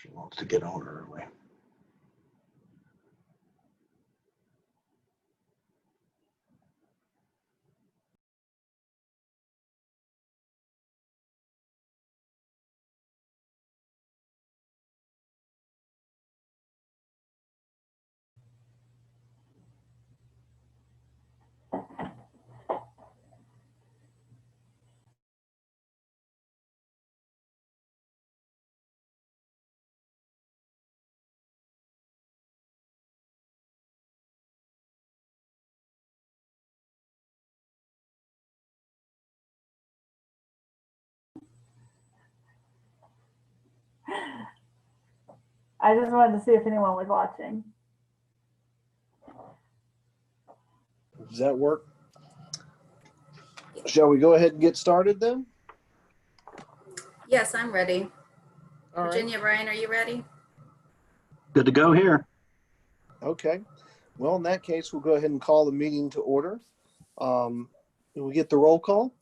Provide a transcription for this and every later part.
She wants to get on early. I just wanted to see if anyone was watching. Does that work? Shall we go ahead and get started then? Yes, I'm ready. All right. Virginia, Brian, are you ready? Good to go here. Okay. Well, in that case, we'll go ahead and call the meeting to order. Can we get the roll call?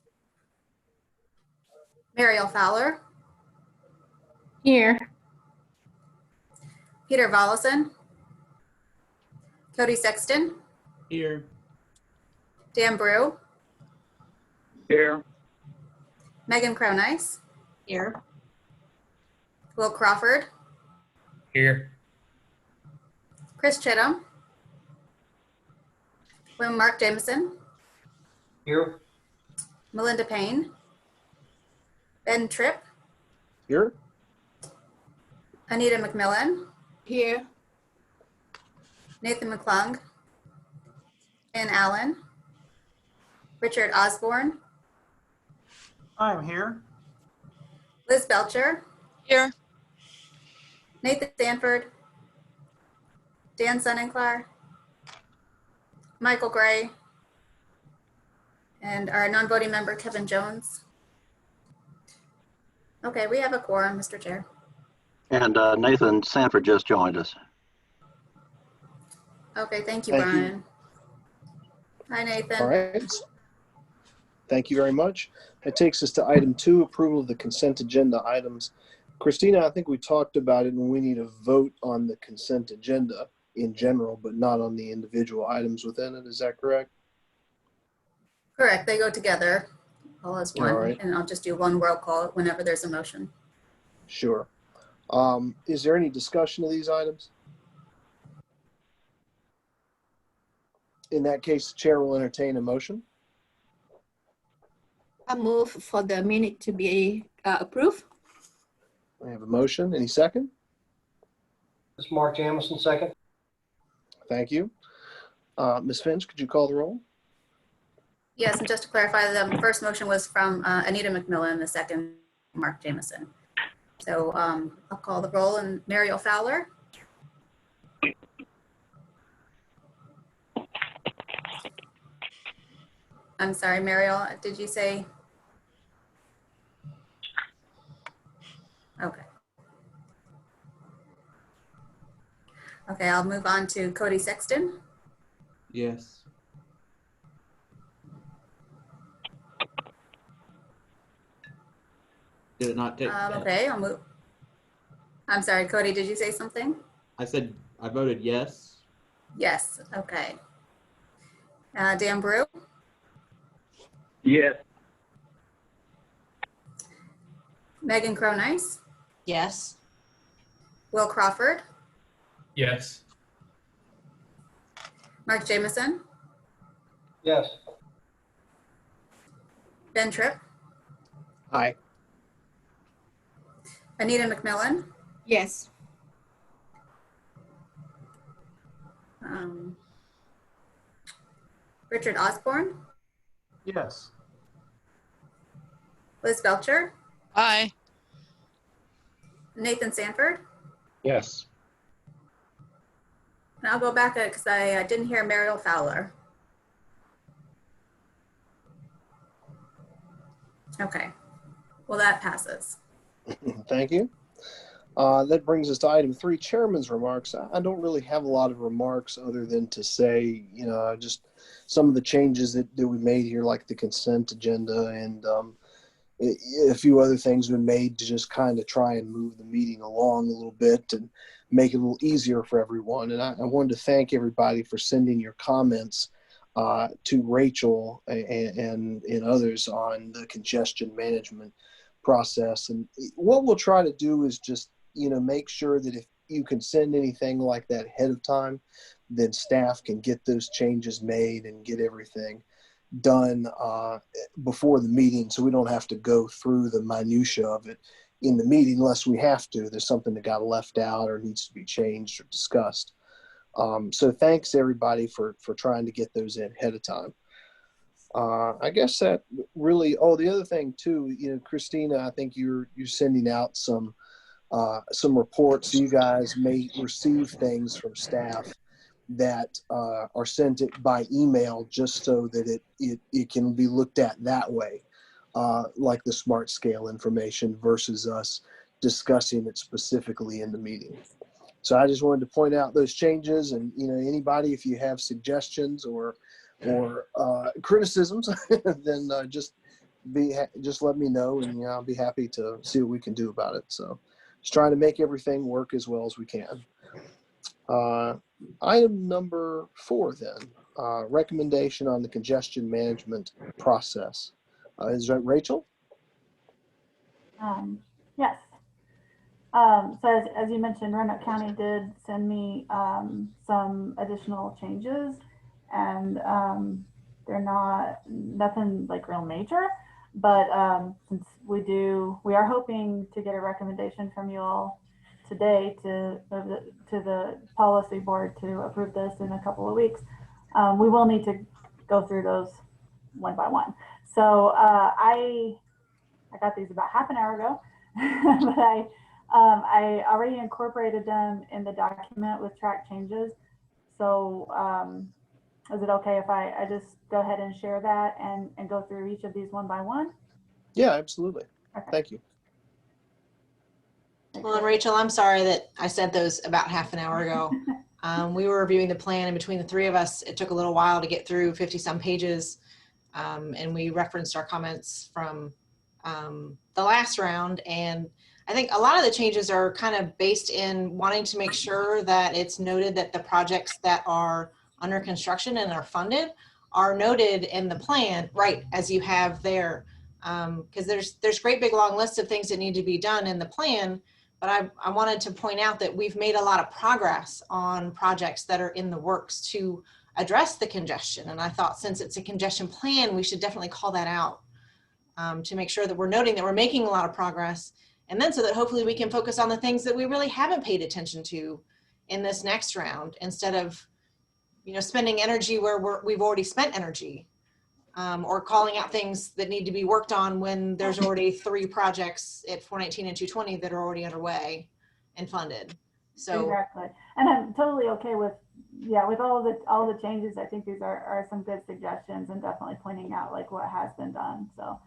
Mariel Fowler, Here. Peter Vollison, Cody Sexton, Here. Dan Brew, Here. Megan Cronice, Here. Will Crawford, Here. Chris Chittum, Mark Jameson, Here. Melinda Payne, Ben Tripp, Here. Anita McMillan, Here. Nathan McClung, Ann Allen, Richard Osborne, I'm here. Liz Belcher, Here. Nathan Sanford, Dan Sonnenklar, Michael Gray, and our non-voting member, Kevin Jones. Okay, we have a quorum, Mr. Chair. And Nathan Sanford just joined us. Okay, thank you, Thank you. Brian. Hi, Nathan. All right. Thank you very much. That takes us to item 2, approval of the consent agenda items. Christina, I think we talked about it, and we need a vote on the consent agenda in general, but not on the individual items within it. Is that correct? Correct, they go together all as one, All right. and I'll just do one roll call whenever there's a motion. Sure. Is there any discussion of these items? In that case, the chair will entertain a motion. I move for the minute to be approved. I have a motion. Any second? This is Mark Jamison, second. Thank you. Ms. Finch, could you call the roll? Yes, and just to clarify, the first motion was from Anita McMillan, the second, Mark Jameson. So I'll call the roll, and Mariel Fowler. I'm sorry, Mariel, did you say? Okay. Okay, I'll move on to Cody Sexton. Yes. Did it not take? Okay, I'll move. I'm sorry, Cody, did you say something? I said I voted yes. Yes, okay. Dan Brew, Yes. Megan Cronice, Yes. Will Crawford, Yes. Mark Jameson, Yes. Ben Tripp, Aye. Anita McMillan, Yes. Richard Osborne, Yes. Liz Belcher, Aye. Nathan Sanford. Yes. And I'll go back because I didn't hear Mariel Fowler. Okay, well, that passes. Thank you. That brings us to item 3, chairman's remarks. I don't really have a lot of remarks other than to say, just some of the changes that we made here, like the consent agenda and a few other things have been made to just kind of try and move the meeting along a little bit and make it a little easier for everyone. And I wanted to thank everybody for sending your comments to Rachel and others on the congestion management process. And what we'll try to do is just, make sure that if you can send anything like that ahead of time, then staff can get those changes made and get everything done before the meeting, so we don't have to go through the minutia of it in the meeting unless we have to. There's something that got left out or needs to be changed or discussed. So thanks everybody for trying to get those in ahead of time. I guess that really, the other thing too, Christina, I think you're sending out some reports. You guys may receive things from staff that are sent it by email just so that it can be looked at that way, like the smart scale information versus us discussing it specifically in the meeting. So I just wanted to point out those changes, and anybody, if you have suggestions or criticisms, then just let me know, and I'll be happy to see what we can do about it. So just trying to make everything work as well as we can. Item number 4 then, recommendation on the congestion management process. Is that Rachel? Yes. So as you mentioned, Roanoke County did send me some additional changes, and they're nothing like real major, but since we are hoping to get a recommendation from you all today to the policy board to approve this in a couple of weeks. We will need to go through those one by one. So I got these about half an hour ago, but I already incorporated them in the document with track changes. So is it okay if I just go ahead and share that and go through each of these one by one? Yeah, absolutely. Okay. Thank you. Well, and Rachel, I'm sorry that I sent those about half an hour ago. We were reviewing the plan, and between the three of us, it took a little while to get through 50-some pages. And we referenced our comments from the last round. And I think a lot of the changes are kind of based in wanting to make sure that it's noted that the projects that are under construction and are funded are noted in the plan, right, as you have there. Because there's great big long lists of things that need to be done in the plan. But I wanted to point out that we've made a lot of progress on projects that are in the works to address the congestion. And I thought, since it's a congestion plan, we should definitely call that out to make sure that we're noting that we're making a lot of progress. And then so that hopefully we can focus on the things that we really haven't paid attention to in this next round, instead of, spending energy where we've already spent energy. Or calling out things that need to be worked on when there's already 3 projects at 419 and 220 that are already underway and funded. So exactly, and I'm totally okay with all the changes. I think these are some good suggestions, and definitely pointing out like what has been done. So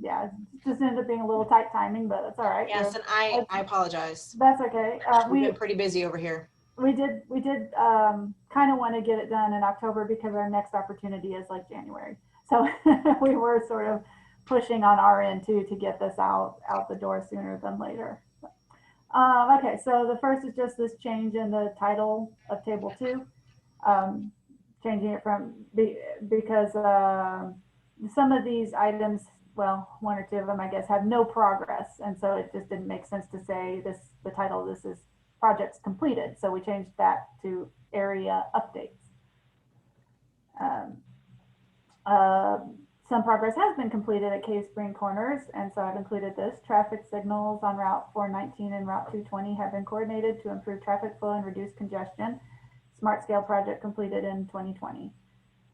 it just ended up being a little tight timing, but that's all right. Yes, and I apologize. That's okay. We've been pretty busy over here. We did kind of want to get it done in October because our next opportunity is like January. So we were sort of pushing on our end too to get this out the door sooner than later. Okay, so the first is just this change in the title of Table 2, changing it from because some of these items, well, 1 or 2 of them, I guess, have no progress, and so it just didn't make sense to say the title of this is projects completed. So we changed that to area updates. Some progress has been completed at Cave Spring Corners, and so I've included this. Traffic signals on Route 419 and Route 220 have been coordinated to improve traffic flow and reduce congestion. Smart scale project completed in 2020.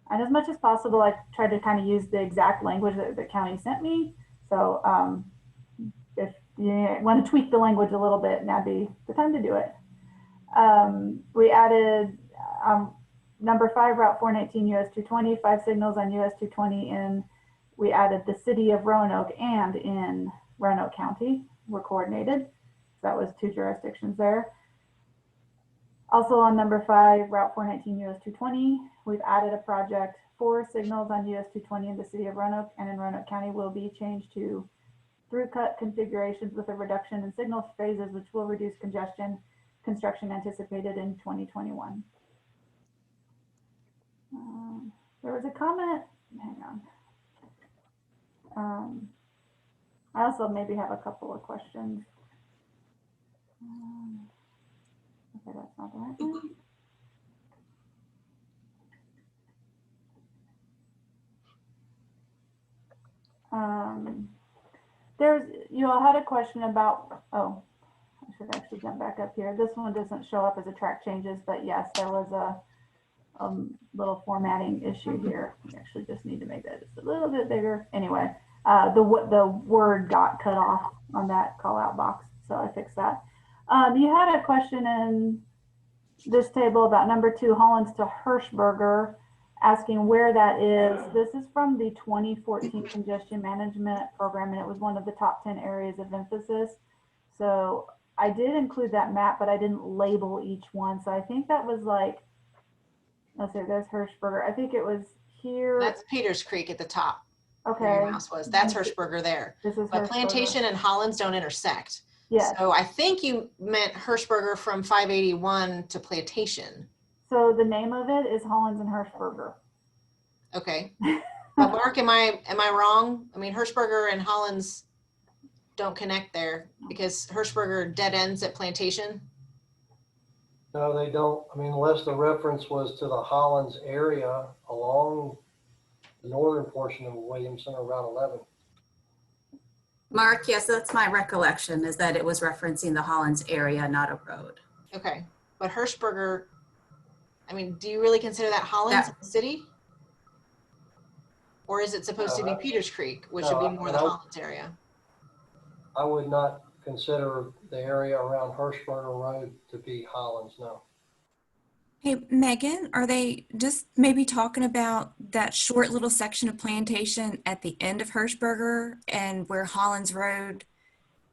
And as much as possible, I tried to kind of use the exact language that the county sent me. So if you want to tweak the language a little bit, now'd be the time to do it. We added number 5, Route 419 US 220, 5 signals on US 220, and we added the city of Roanoke and in Roanoke County were coordinated. So that was 2 jurisdictions there. Also on number 5, Route 419 US 220, we've added a project 4 signals on US 220 in the city of Roanoke and in Roanoke County will be changed to through-cut configurations with a reduction in signal phases, which will reduce congestion. Construction anticipated in 2021. There was a comment, hang on. I also maybe have a couple of questions. Okay, that's not the right one. You all had a question about, oh, I should actually jump back up here. This one doesn't show up as a track changes, but yes, there was a little formatting issue here. We actually just need to make that just a little bit bigger. Anyway, the word got cut off on that call out box, so I fixed that. You had a question in this table about number 2, Hollins to Hirschberger, asking where that is. This is from the 2014 congestion management program, and it was one of the top 10 areas of emphasis. So I did include that map, but I didn't label each one. So I think that was like, let's see, there's Hirschberger. I think it was here. That's Peters Creek at the top. Okay. Where your mouse was. That's Hirschberger there. This is But Hirschberger. Plantation and Hollins don't intersect. Yes. So I think you meant Hirschberger from 581 to Plantation. So the name of it is Hollins and Hirschberger. Okay. But Mark, am I wrong? I mean, Hirschberger and Hollins don't connect there because Hirschberger dead ends at Plantation. No, they don't. I mean, unless the reference was to the Hollins area along the northern portion of Williamson or Route 11. Mark, yes, that's my recollection, is that it was referencing the Hollins area, not a road. Okay. But Hirschberger, I mean, do you really consider that Hollins city? Or is it supposed to be Peters Creek, which would be more the Hollins area? I would not consider the area around Hirschberger Road to be Hollins, no. Hey, Megan, are they just maybe talking about that short little section of Plantation at the end of Hirschberger and where Hollins Road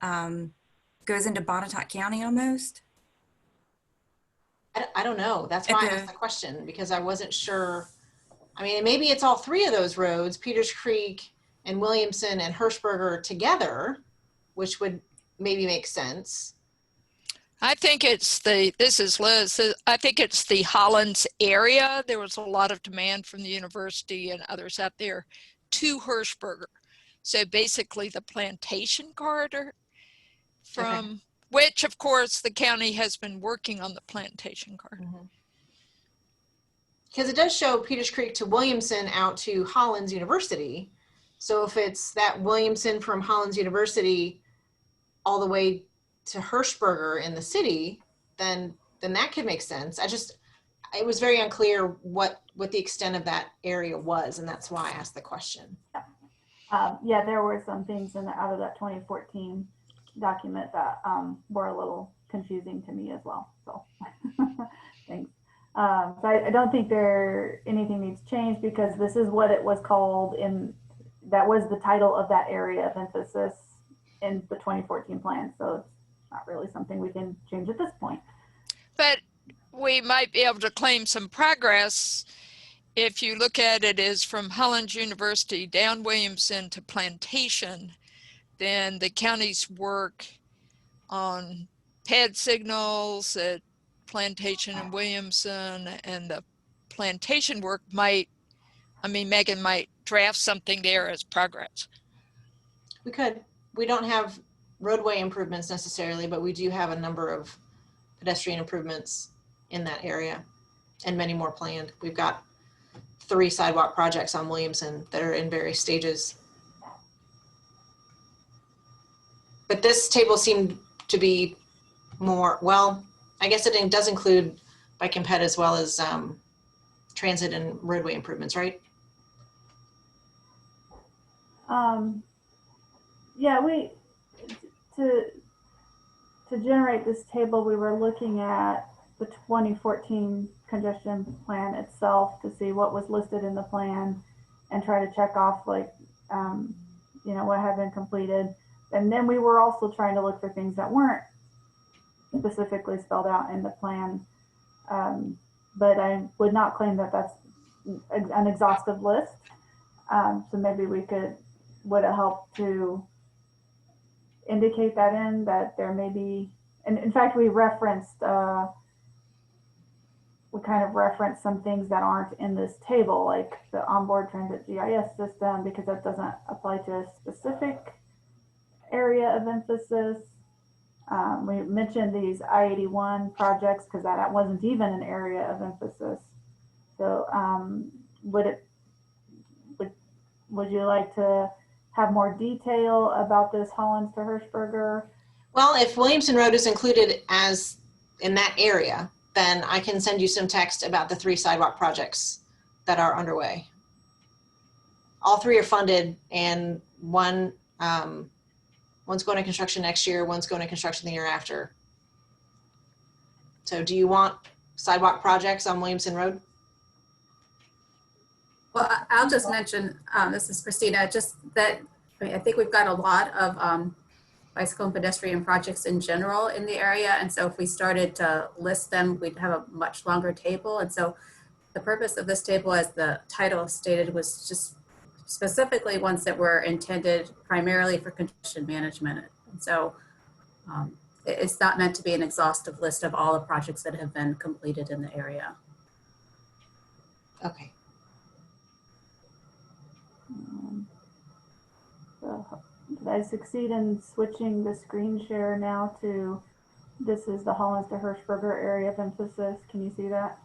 goes into Botetourt County almost? I don't know. That's why I asked the question, because I wasn't sure. I mean, maybe it's all 3 of those roads, Peters Creek and Williamson and Hirschberger together, which would maybe make sense. I think it's this is Liz, I think it's the Hollins area. There was a lot of demand from the university and others out there to Hirschberger. So basically the Plantation corridor from which of course the county has been working on the Plantation corridor. Because it does show Peters Creek to Williamson out to Hollins University. So if it's that Williamson from Hollins University all the way to Hirschberger in the city, then that could make sense. It was very unclear what the extent of that area was, and that's why I asked the question. Yeah, there were some things out of that 2014 document that were a little confusing to me as well. So thanks. So I don't think anything needs changed because this is what it was called that was the title of that area of emphasis in the 2014 plan. So it's not really something we can change at this point. But we might be able to claim some progress if you look at it as from Hollins University down Williamson to Plantation. Then the county's work on pad signals at Plantation and Williamson, and the Plantation work Megan might draft something there as progress. We could. We don't have roadway improvements necessarily, but we do have a number of pedestrian improvements in that area and many more planned. We've got 3 sidewalk projects on Williamson that are in various stages. But this table seemed to be more, well, I guess it does include bike and ped as well as transit and roadway improvements, right? Yeah, to generate this table, we were looking at the 2014 congestion plan itself to see what was listed in the plan and try to check off what had been completed. And then we were also trying to look for things that weren't specifically spelled out in the plan. But I would not claim that that's an exhaustive list. So maybe would it help to indicate that there may be, and in fact, we kind of referenced some things that aren't in this table, like the onboard transit GIS system, because that doesn't apply to a specific area of emphasis. We mentioned these I-81 projects because that wasn't even an area of emphasis. So would you like to have more detail about this Hollins to Hirschberger? Well, if Williamson Road is included as in that area, then I can send you some text about the 3 sidewalk projects that are underway. All 3 are funded, and one's going to construction next year, one's going to construction the year after. So do you want sidewalk projects on Williamson Road? Well, I'll just mention, this is Christina, just that I think we've got a lot of bicycle and pedestrian projects in general in the area. And so if we started to list them, we'd have a much longer table. And so the purpose of this table, as the title stated, was just specifically ones that were intended primarily for congestion management. And so it's not meant to be an exhaustive list of all the projects that have been completed in the area. Okay. So did I succeed in switching the screen share now to, this is the Hollins to Hirschberger area of emphasis? Can you see that?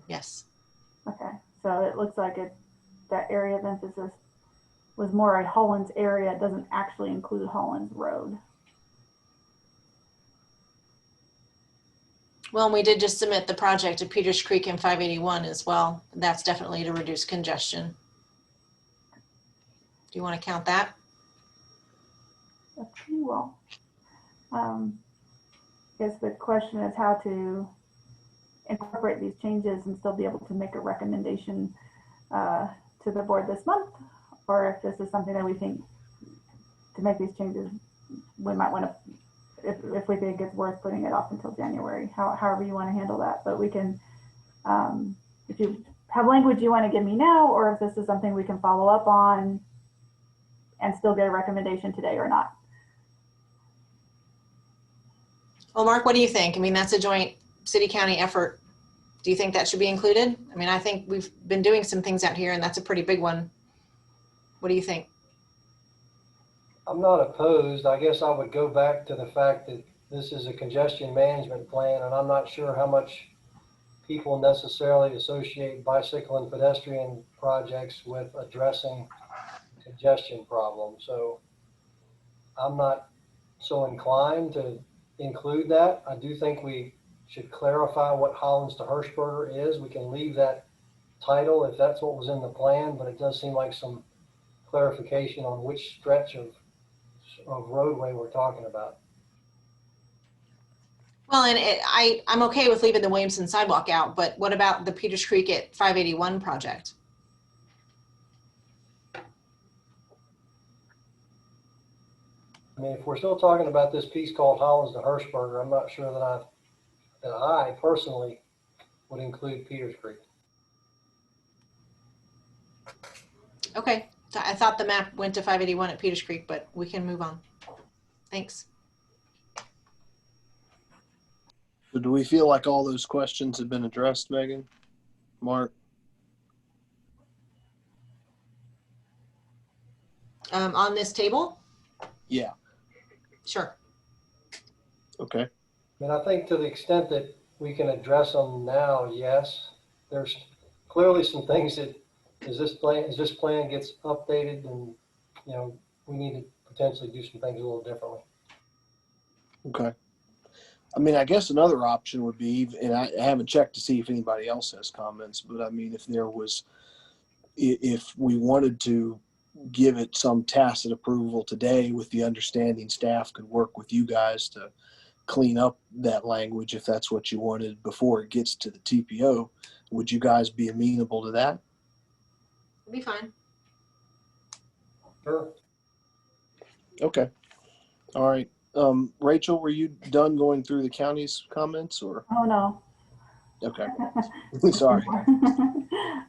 Yes. Okay, so it looks like that area of emphasis was more a Hollins area. It doesn't actually include Hollins Road. Well, and we did just submit the project to Peters Creek and 581 as well. That's definitely to reduce congestion. Do you want to count that? Okay, well, I guess the question is how to incorporate these changes and still be able to make a recommendation to the board this month, or if this is something that we think to make these changes, we might want to, if we think it's worth putting it off until January, however you want to handle that. But we can, if you have language you want to give me now, or if this is something we can follow up on and still get a recommendation today or not. Well, Mark, what do you think? I mean, that's a joint city-county effort. Do you think that should be included? I mean, I think we've been doing some things out here, and that's a pretty big one. What do you think? I'm not opposed. I guess I would go back to the fact that this is a congestion management plan, and I'm not sure how much people necessarily associate bicycle and pedestrian projects with addressing congestion problems. So I'm not so inclined to include that. I do think we should clarify what Hollins to Hirschberger is. We can leave that title if that's what was in the plan, but it does seem like some clarification on which stretch of roadway we're talking about. Well, and I'm okay with leaving the Williamson sidewalk out, but what about the Peters Creek at 581 project? I mean, if we're still talking about this piece called Hollins to Hirschberger, I'm not sure that I personally would include Peters Creek. Okay, so I thought the map went to 581 at Peters Creek, but we can move on. Thanks. So do we feel like all those questions have been addressed, Megan? Mark? On this table? Yeah. Sure. Okay. I mean, I think to the extent that we can address them now, yes. There's clearly some things that as this plan gets updated, and we need to potentially do some things a little differently. Okay. I mean, I guess another option would be, and I haven't checked to see if anybody else has comments, but I mean, if we wanted to give it some tacit approval today with the understanding staff could work with you guys to clean up that language if that's what you wanted before it gets to the TPO, would you guys be amenable to that? It'll be fine. Sure. Okay. All right. Rachel, were you done going through the county's comments or? Oh, no. Okay. Sorry.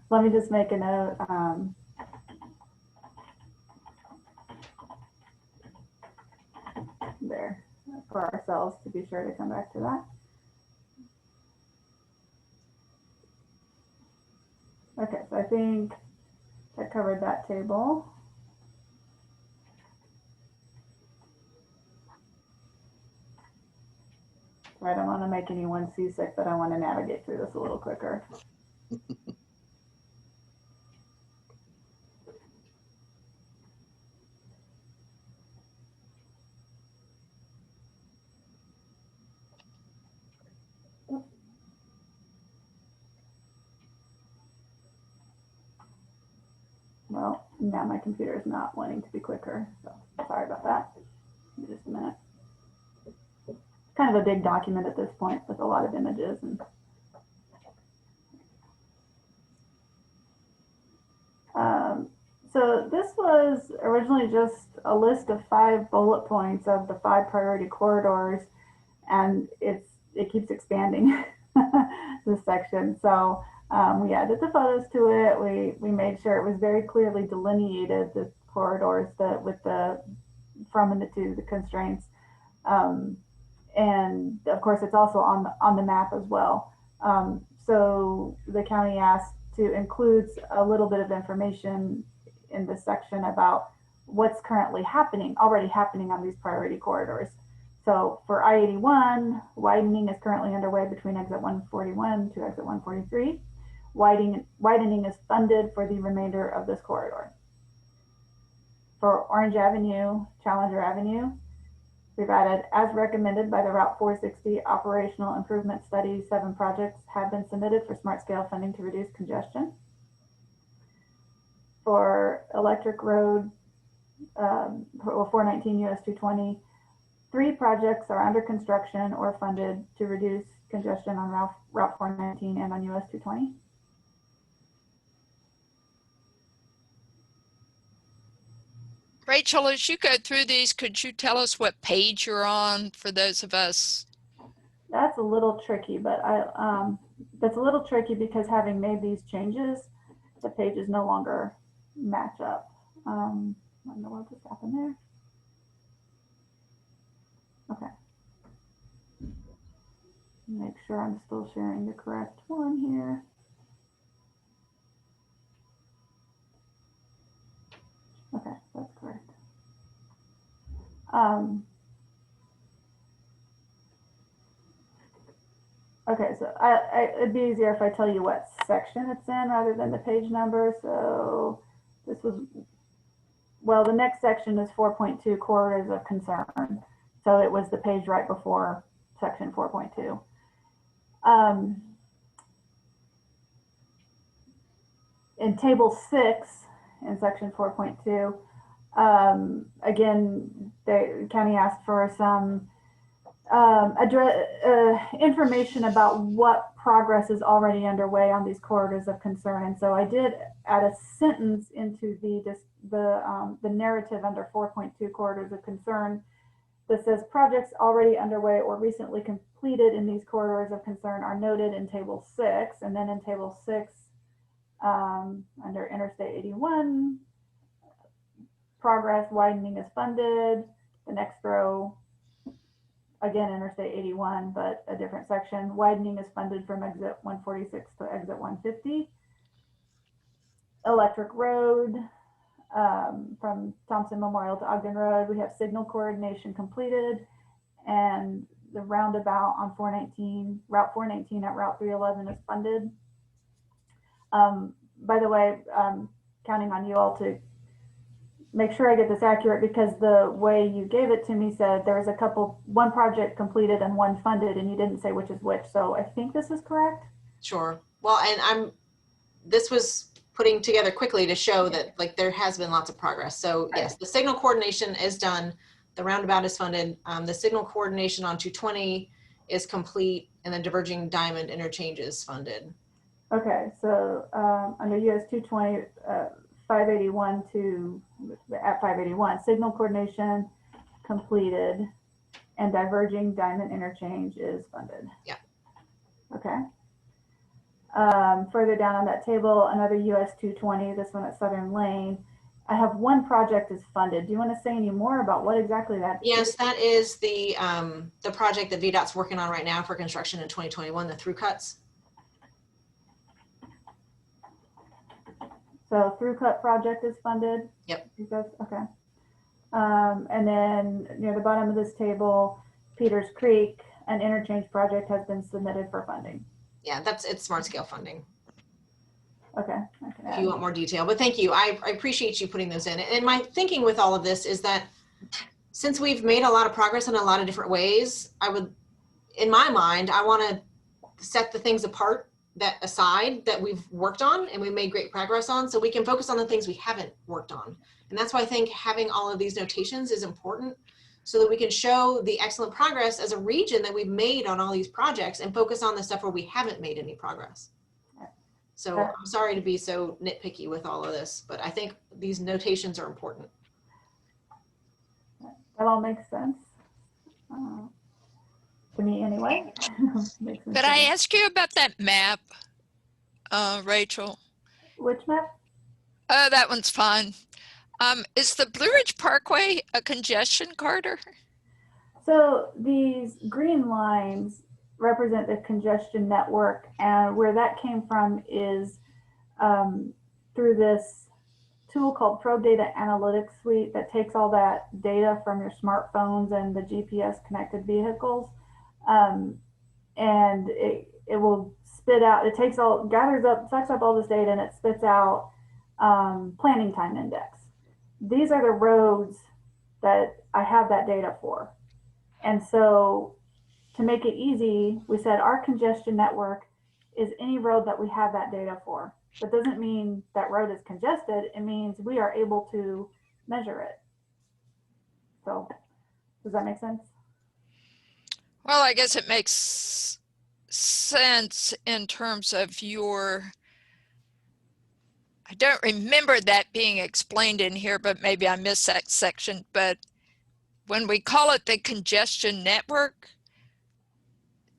Let me just make a note. There for ourselves to be sure to come back to that. Okay, so I think I covered that table. I don't want to make anyone seasick, but I want to navigate through this a little quicker. Well, now my computer is not wanting to be quicker, so sorry about that. Give me just a minute. Kind of a big document at this point with a lot of images and so this was originally just a list of 5 bullet points of the 5 priority corridors, and it keeps expanding this section. So we added the photos to it. We made sure it was very clearly delineated, the corridors that with the from and the to the constraints. And of course, it's also on the map as well. So the county asked to include a little bit of information in this section about what's currently already happening on these priority corridors. So for I-81, widening is currently underway between exit 141 to exit 143. Widening is funded for the remainder of this corridor. For Orange Avenue, Challenger Avenue, we've added, as recommended by the Route 460 Operational Improvement Study, 7 projects have been submitted for smart scale funding to reduce congestion. For Electric Road, 419 US 220, 3 projects are under construction or funded to reduce congestion on Route 419 and on US 220. Rachel, as you go through these, could you tell us what page you're on for those of us? That's a little tricky, but that's a little tricky because having made these changes, the pages no longer match up. I don't know what just happened there. Okay. Make sure I'm still sharing the correct one here. Okay, that's correct. Okay, so it'd be easier if I tell you what section it's in rather than the page number. So this was, well, the next section is 4.2 corridors of concern. So it was the page right before section 4.2. In table 6 in section 4.2, again, the county asked for some information about what progress is already underway on these corridors of concern. And so I did add a sentence into the narrative under 4.2 corridors of concern that says projects already underway or recently completed in these corridors of concern are noted in table 6. And then in table 6, under Interstate 81, progress widening is funded. The next row, again, Interstate 81, but a different section. Widening is funded from exit 146 to exit 150. Electric Road, from Thompson Memorial to Ogden Road, we have signal coordination completed, and the roundabout on 419, Route 419 at Route 311 is funded. By the way, counting on you all to make sure I get this accurate, because the way you gave it to me said there was one project completed and 1 funded, and you didn't say which is which. So I think this is correct. Sure. Well, and this was putting together quickly to show that like there has been lots of progress. So yes, the signal coordination is done. The roundabout is funded. The signal coordination on 220 is complete, and the diverging diamond interchange is funded. Okay, so under US 220, 581 to at 581, signal coordination completed, and diverging diamond interchange is funded. Yeah. Okay. Further down on that table, another US 220, this one at Southern Lane. I have one project is funded. Do you want to say any more about what exactly that is? Yes, that is the project that VDOT's working on right now for construction in 2021, the through cuts. So through cut project is funded? Yep. Okay. And then near the bottom of this table, Peters Creek, an interchange project has been submitted for funding. Yeah, it's smart scale funding. Okay. I can If add. you want more detail, but thank you. I appreciate you putting those in. And my thinking with all of this is that since we've made a lot of progress in a lot of different ways, in my mind, I want to set the things apart that we've worked on and we made great progress on, so we can focus on the things we haven't worked on. And that's why I think having all of these notations is important, so that we can show the excellent progress as a region that we've made on all these projects and focus on the stuff where we haven't made any progress. So I'm sorry to be so nitpicky with all of this, but I think these notations are important. That all makes sense. To me anyway. Could I ask you about that map, Rachel? Which map? Oh, that one's fine. Is the Blue Ridge Parkway a congestion corridor? So these green lines represent the congestion network, and where that came from is through this tool called Probe Data Analytics Suite that takes all that data from your smartphones and the GPS connected vehicles, and it will spit out, it takes all, gathers up, sucks up all this data, and it spits out planning time index. These are the roads that I have that data for. And so to make it easy, we said our congestion network is any road that we have that data for. That doesn't mean that road is congested. It means we are able to measure it. So does that make sense? Well, I guess it makes sense in terms of I don't remember that being explained in here, but maybe I missed that section. But when we call it the congestion network,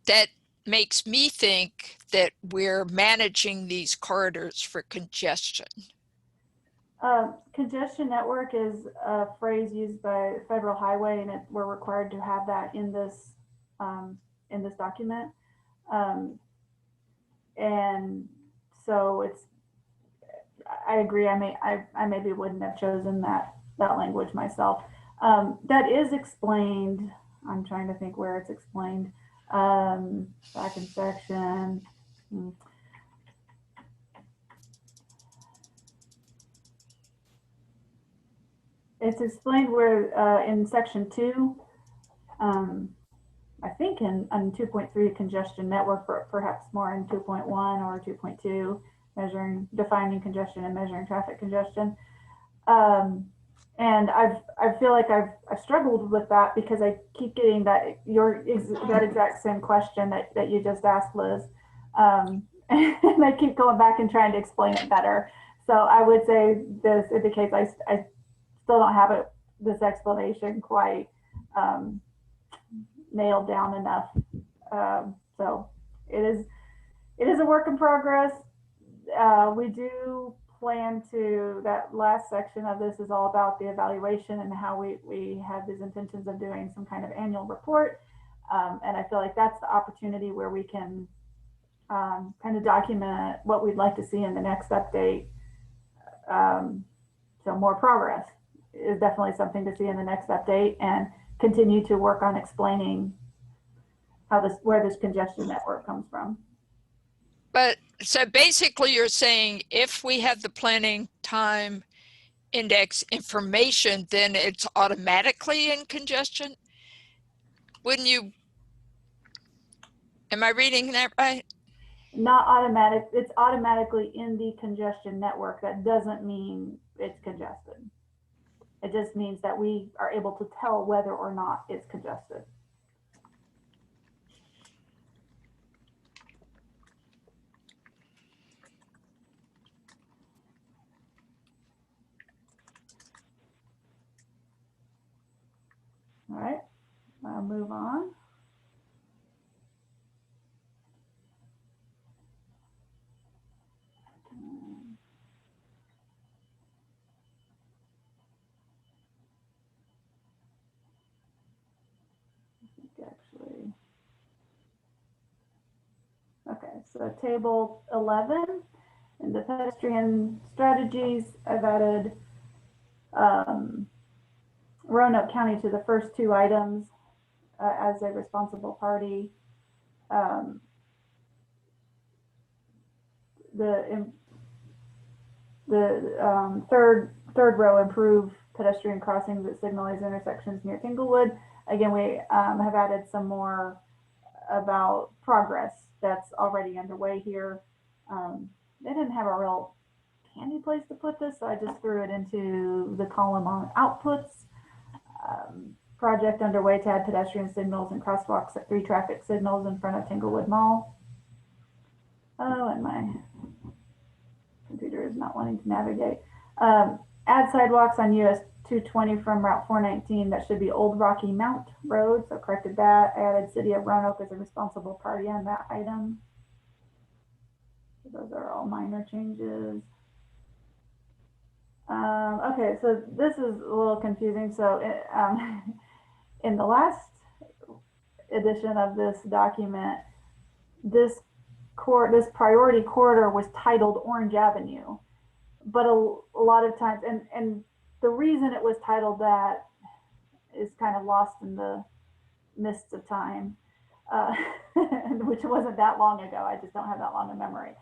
that makes me think that we're managing these corridors for congestion. Congestion network is a phrase used by Federal Highway, and we're required to have that in this document. And so I agree. I maybe wouldn't have chosen that language myself. That is explained. I'm trying to think where it's explained. Back in section. It's explained where in section 2, I think in 2.3 congestion network, perhaps more in 2.1 or 2.2, defining congestion and measuring traffic congestion. And I feel like I've struggled with that because I keep getting that exact same question that you just asked, Liz. And I keep going back and trying to explain it better. So I would say this indicates I still don't have this explanation quite nailed down enough. So it is a work in progress. We do plan to, that last section of this is all about the evaluation and how we have these intentions of doing some kind of annual report. And I feel like that's the opportunity where we can kind of document what we'd like to see in the next update. So more progress is definitely something to see in the next update, and continue to work on explaining where this congestion network comes from. But so basically you're saying if we have the planning time index information, then it's automatically in congestion? Wouldn't you? Am I reading that right? Not automatic. It's automatically in the congestion network. That doesn't mean it's congested. It just means that we are able to tell whether or not it's congested. All right, I'll move on. so table 11, in the pedestrian strategies, I've added Roanoke County to the first two items as a responsible party. The third row, improve pedestrian crossings at signalized intersections near Tinglewood. Again, we have added some more about progress that's already underway here. They didn't have a real handy place to put this, so I just threw it into the column on outputs. Project underway to add pedestrian signals and crosswalks at 3 traffic signals in front of Tinglewood Mall. Oh, and my computer is not wanting to navigate. Add sidewalks on US 220 from Route 419. That should be Old Rocky Mount Road, so corrected that. I added City of Roanoke as a responsible party on that item. So those are all minor changes. Okay, so this is a little confusing. So in the last edition of this document, this priority corridor was titled Orange Avenue, but a lot of times, and the reason it was titled that is kind of lost in the mists of time, which wasn't that long ago. I just don't have that long a memory.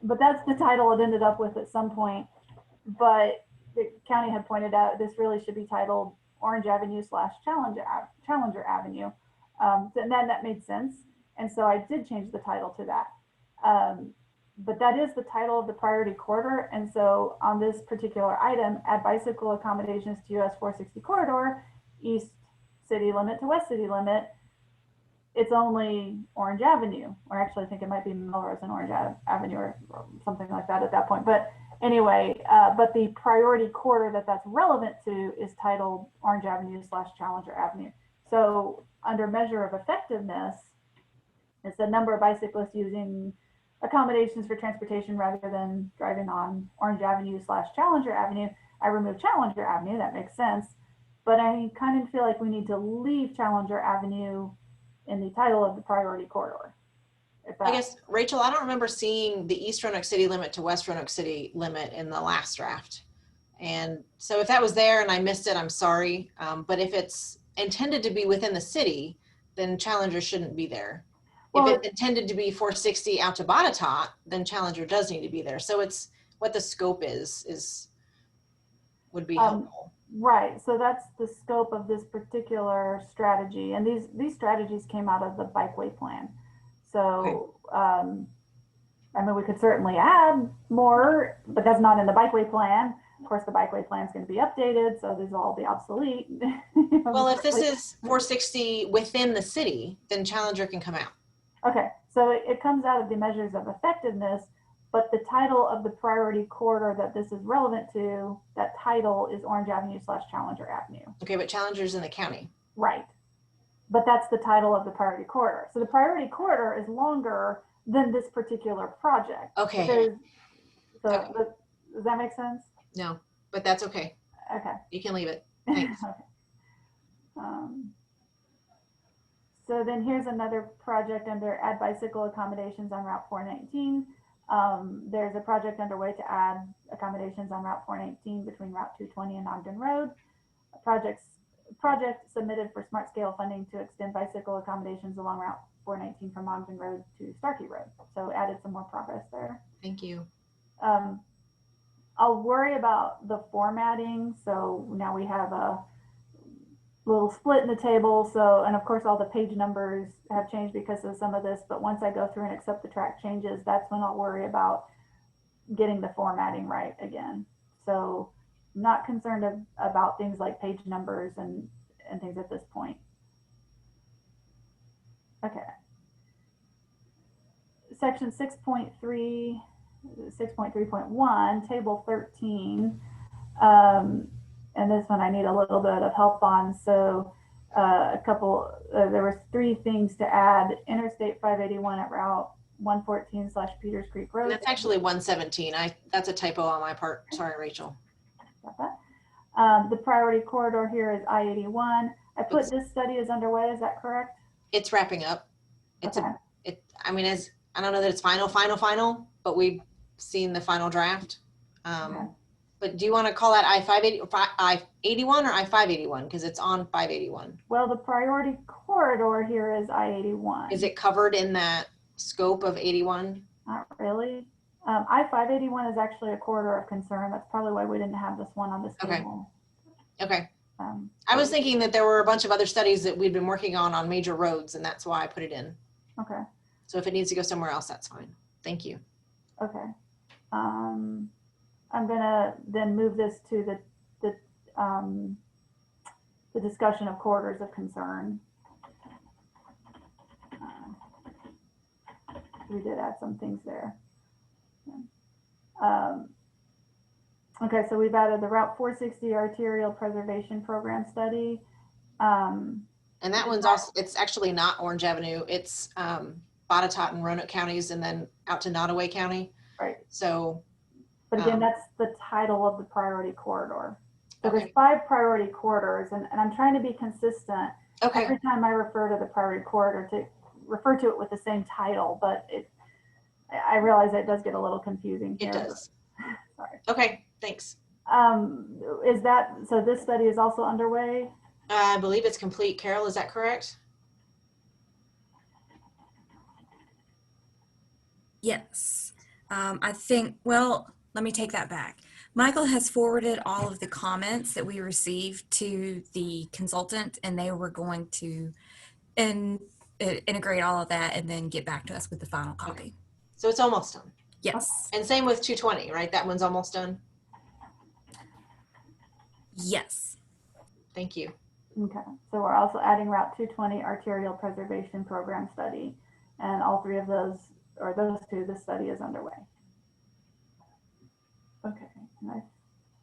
But that's the title it ended up with at some point. But the county had pointed out this really should be titled Orange Avenue / Challenger Avenue. And then that made sense. And so I did change the title to that. But that is the title of the priority corridor. And so on this particular item, add bicycle accommodations to US 460 corridor, east city limit to west city limit. It's only Orange Avenue, or actually I think it might be Melrose and Orange Avenue or something like that at that point. But anyway, but the priority corridor that's relevant to is titled Orange Avenue / Challenger Avenue. So under measure of effectiveness, it's the number of bicyclists using accommodations for transportation rather than driving on Orange Avenue / Challenger Avenue. I removed Challenger Avenue, that makes sense. But I kind of feel like we need to leave Challenger Avenue in the title of the priority corridor. I guess, Rachel, I don't remember seeing the East Roanoke City limit to West Roanoke City limit in the last draft. And so if that was there and I missed it, I'm sorry. But if it's intended to be within the city, then Challenger shouldn't be there. Well, if it's intended to be 460 out to Botetourt, then Challenger does need to be there. So it's what the scope would be helpful. Right, so that's the scope of this particular strategy. And these strategies came out of the bikeway plan. So, I mean, we could certainly add more, but that's not in the bikeway plan. Of course, the bikeway plan is going to be updated, so these will all be obsolete. Well, if this is 460 within the city, then Challenger can come out. Okay, so it comes out of the measures of effectiveness, but the title of the priority corridor that this is relevant to, that title is Orange Avenue / Challenger Avenue. Okay, but Challenger's in the county. Right. But that's the title of the priority corridor. So the priority corridor is longer than this particular project. Okay. Does that make sense? No, but that's okay. Okay. You can leave it. Thanks. Okay. So then here's another project under add bicycle accommodations on Route 419. There's a project underway to add accommodations on Route 419 between Route 220 and Ogden Road. Project submitted for smart scale funding to extend bicycle accommodations along Route 419 from Ogden Road to Starkey Road. So added some more progress there. Thank you. I'll worry about the formatting. So now we have a little split in the table. So, and of course all the page numbers have changed because of some of this, but once I go through and accept the track changes, that's when I'll worry about getting the formatting right again. So not concerned about things like page numbers and things at this point. Okay. Section 6.3.1, table 13. And this one I need a little bit of help on. So there were 3 things to add. Interstate 581 at Route 114 / Peters Creek Road. That's actually 117. That's a typo on my part. Sorry, Rachel. Got that. The priority corridor here is I-81. I put this study is underway. Is that correct? It's wrapping up. It's okay. I mean, I don't know that it's final, but we've seen the final draft. Okay. But do you want to call that I-581 or I-581? Because it's on 581. Well, the priority corridor here is I-81. Is it covered in that scope of 81? Not really. I-581 is actually a corridor of concern. That's probably why we didn't have this one on this Okay. table. Okay. I was thinking that there were a bunch of other studies that we'd been working on major roads, and that's why I put it in. Okay. So if it needs to go somewhere else, that's fine. Thank you. Okay. I'm gonna then move this to the discussion of corridors of concern. We did add some things there. Okay, so we've added the Route 460 Arterial Preservation Program study. And that one's also, it's actually not Orange Avenue. It's Botetourt and Roanoke counties and then out to Nottoway County. Right. So. But again, that's the title of the priority corridor. So there's Okay. 5 priority corridors, and I'm trying to be consistent. Okay. Every time I refer to the priority corridor to refer to it with the same title, but I realize it does get a little confusing here. It does. Sorry. Okay, thanks. Is that, so this study is also underway? I believe it's complete. Carol, is that correct? Yes. I think, well, let me take that back. Michael has forwarded all of the comments that we received to the consultant, and they were going to integrate all of that and then get back to us with the final copy. So it's almost done. Yes. And same with 220, right? That one's almost done. Yes. Thank you. Okay, so we're also adding Route 220 Arterial Preservation Program study, and all 3 of those, or those 2, the study is underway. Okay, and I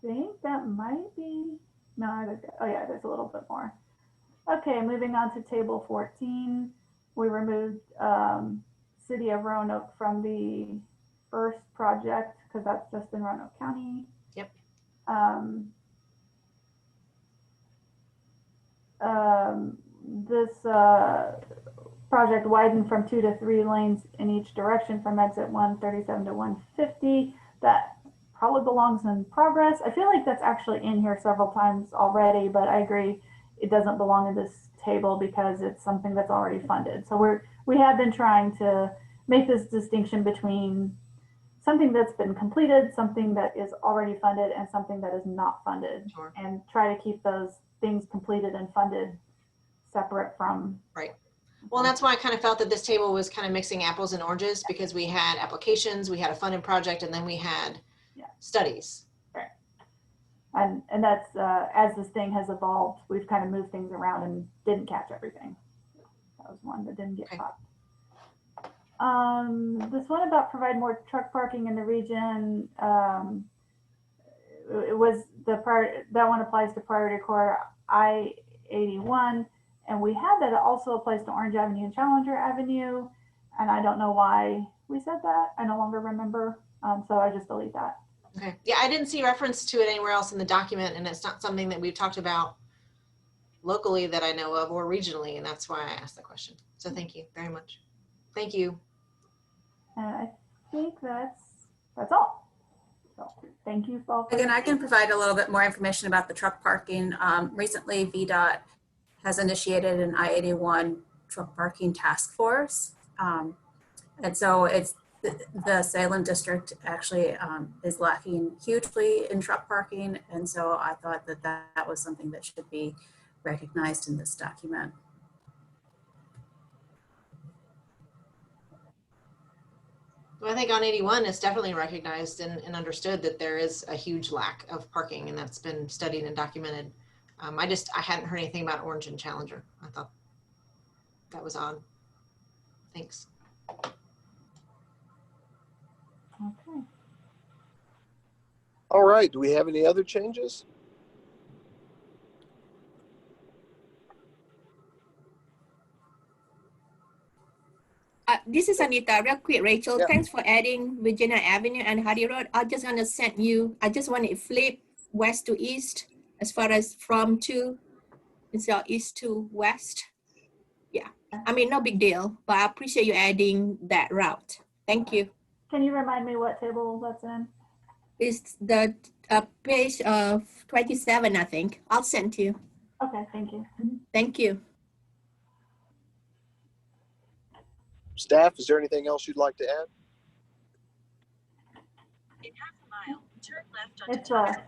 think that might be, no, oh yeah, there's a little bit more. Okay, moving on to table 14, we removed City of Roanoke from the first project because that's just in Roanoke County. Yep. This project widened from 2 to 3 lanes in each direction from exit 137 to 150. That probably belongs in progress. I feel like that's actually in here several times already, but I agree it doesn't belong in this table because it's something that's already funded. So we have been trying to make this distinction between something that's been completed, something that is already funded, and something that is not funded. Sure. And try to keep those things completed and funded separate from. Right. Well, that's why I kind of felt that this table was kind of mixing apples and oranges because we had applications, we had a funded project, and then we had studies. Right. And that's, as this thing has evolved, we've kind of moved things around and didn't catch everything. That was one that didn't get caught. This one about provide more truck parking in the region, it was that one applies to priority corridor I-81, and we had that it also applies to Orange Avenue and Challenger Avenue, and I don't know why we said that. I no longer remember, so I just delete that. Okay. Yeah, I didn't see reference to it anywhere else in the document, and it's not something that we've talked about locally that I know of or regionally, and that's why I asked the question. So thank you very much. Thank you. And I think that's all. So thank you all. Again, I can provide a little bit more information about the truck parking. Recently, VDOT has initiated an I-81 truck parking task force. And so it's the Salem district actually is lacking hugely in truck parking. And so I thought that that was something that should be recognized in this document. Well, I think on 81, it's definitely recognized and understood that there is a huge lack of parking, and that's been studied and documented. I hadn't heard anything about Orange and Challenger. I thought that was odd. Thanks. Okay. All right, do we have any other changes? This is Anita, real quick, Rachel. Yeah. Thanks for adding Virginia Avenue and Hardy Road. I'm just gonna send you, I just want it flip west to east as far as from to, instead of east to west. Yeah, I mean, no big deal, but I appreciate you adding that route. Thank you. Can you remind me what table that's in? It's the page of 27, I think. I'll send to you. Okay, thank you. Thank you. Staff, is there anything else you'd like to add? In half a mile, turn left It's onto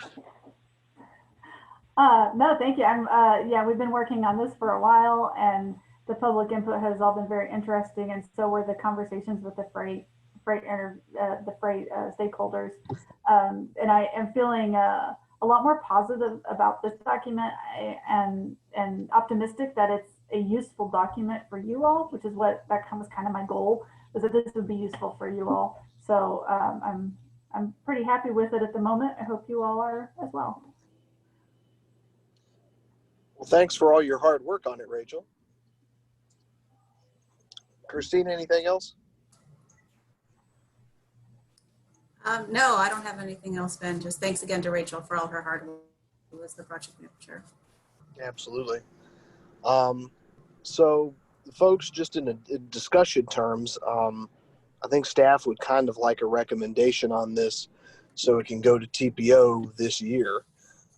no, thank you. Yeah, we've been working on this for a while, and the public input has all been very interesting, and so were the conversations with the freight stakeholders. And I am feeling a lot more positive about this document, and optimistic that it's a useful document for you all, which is what that was kind of my goal, was that this would be useful for you all. So I'm pretty happy with it at the moment. I hope you all are as well. Well, thanks for all your hard work on it, Rachel. Christina, anything else? No, I don't have anything else, Ben. Just thanks again to Rachel for all her hard work. Who was the project manager. Absolutely. So, folks, just in discussion terms, I think staff would kind of like a recommendation on this so it can go to TPO this year.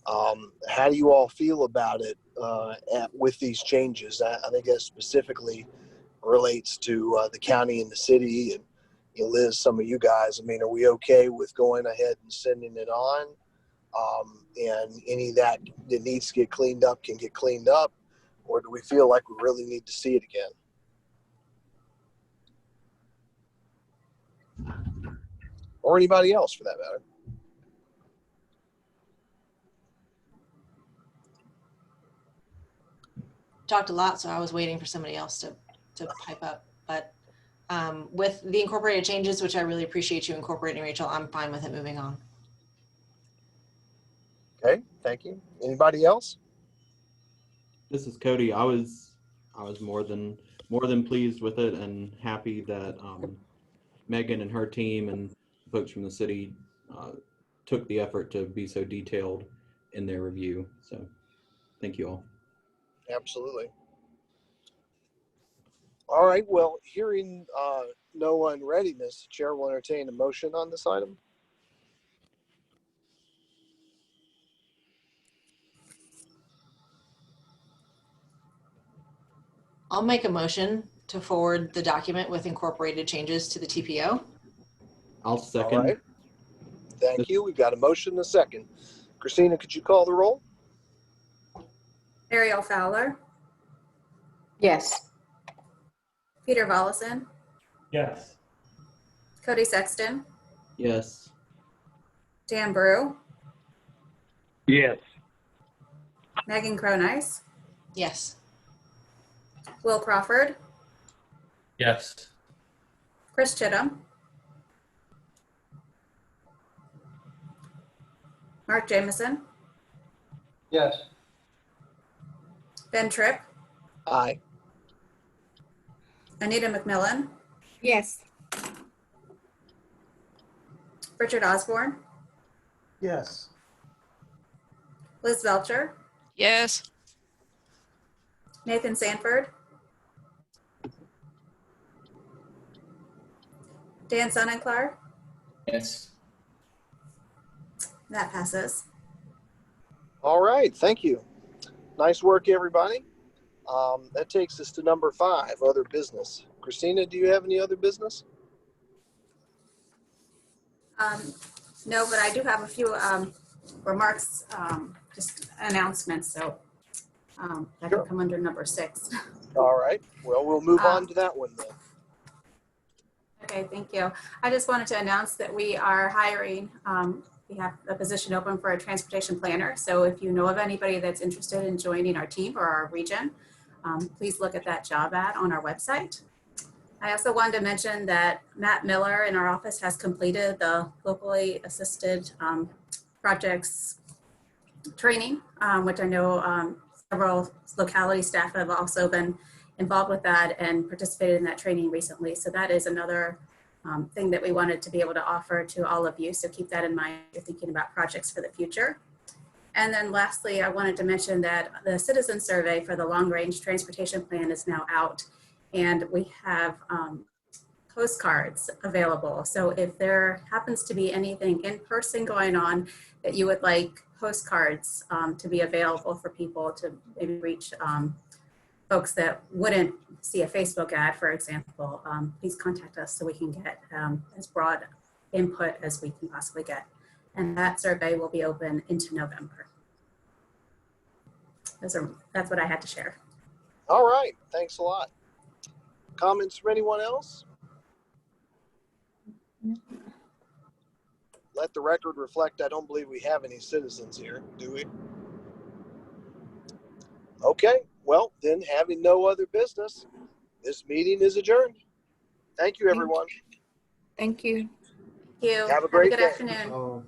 How do you all feel about it with these changes? I think that specifically relates to the county and the city, and Liz, some of you guys. I mean, are we okay with going ahead and sending it on? And any that needs to get cleaned up can get cleaned up, or do we feel like we really need to see it again? Or anybody else for that matter? Talked a lot, so I was waiting for somebody else to pipe up. But with the incorporated changes, which I really appreciate you incorporating, Rachel, I'm fine with it moving on. Okay, thank you. Anybody else? This is Cody. I was more than pleased with it, and happy that Megan and her team and folks from the city took the effort to be so detailed in their review. So thank you all. Absolutely. All right, well, hearing no unreadiness, the chair will entertain a motion on this item. I'll make a motion to forward the document with incorporated changes to the TPO. I'll second. All right. Thank you. We've got a motion and a second. Christina, could you call the roll? Ariel Fowler, Yes. Peter Volleson, Yes. Cody Sexton, Yes. Dan Brew, Yes. Megan Cronice, Yes. Will Crawford, Yes. Chris Chittum, Mark Jameson, Yes. Ben Tripp, Aye. Anita McMillan, Yes. Richard Osborne, Yes. Liz Velcher, Yes. Nathan Sanford, Dan Sonnenklar. Yes. That passes. All right, thank you. Nice work, everybody. That takes us to number 5, other business. Christina, do you have any other business? No, but I do have a few remarks, just announcements. So that Sure. can come under number 6. All right, well, we'll move on to that one then. Okay, thank you. I just wanted to announce that we are hiring, we have a position open for a transportation planner. So if you know of anybody that's interested in joining our team or our region, please look at that job ad on our website. I also wanted to mention that Matt Miller in our office has completed the locally assisted projects training, which I know several locality staff have also been involved with that and participated in that training recently. So that is another thing that we wanted to be able to offer to all of you. So keep that in mind if you're thinking about projects for the future. And then lastly, I wanted to mention that the citizen survey for the long range transportation plan is now out. And we have postcards available. So if there happens to be anything in person going on that you would like postcards to be available for people to maybe reach folks that wouldn't see a Facebook ad, for example, please contact us so we can get as broad input as we can possibly get. And that survey will be open into November. That's what I had to share. All right, thanks a lot. Comments from anyone else? Let the record reflect, I don't believe we have any citizens here, do we? Okay, well, then having no other business, this meeting is adjourned. Thank you, everyone. Thank you. Thank you. Have a great good day. afternoon.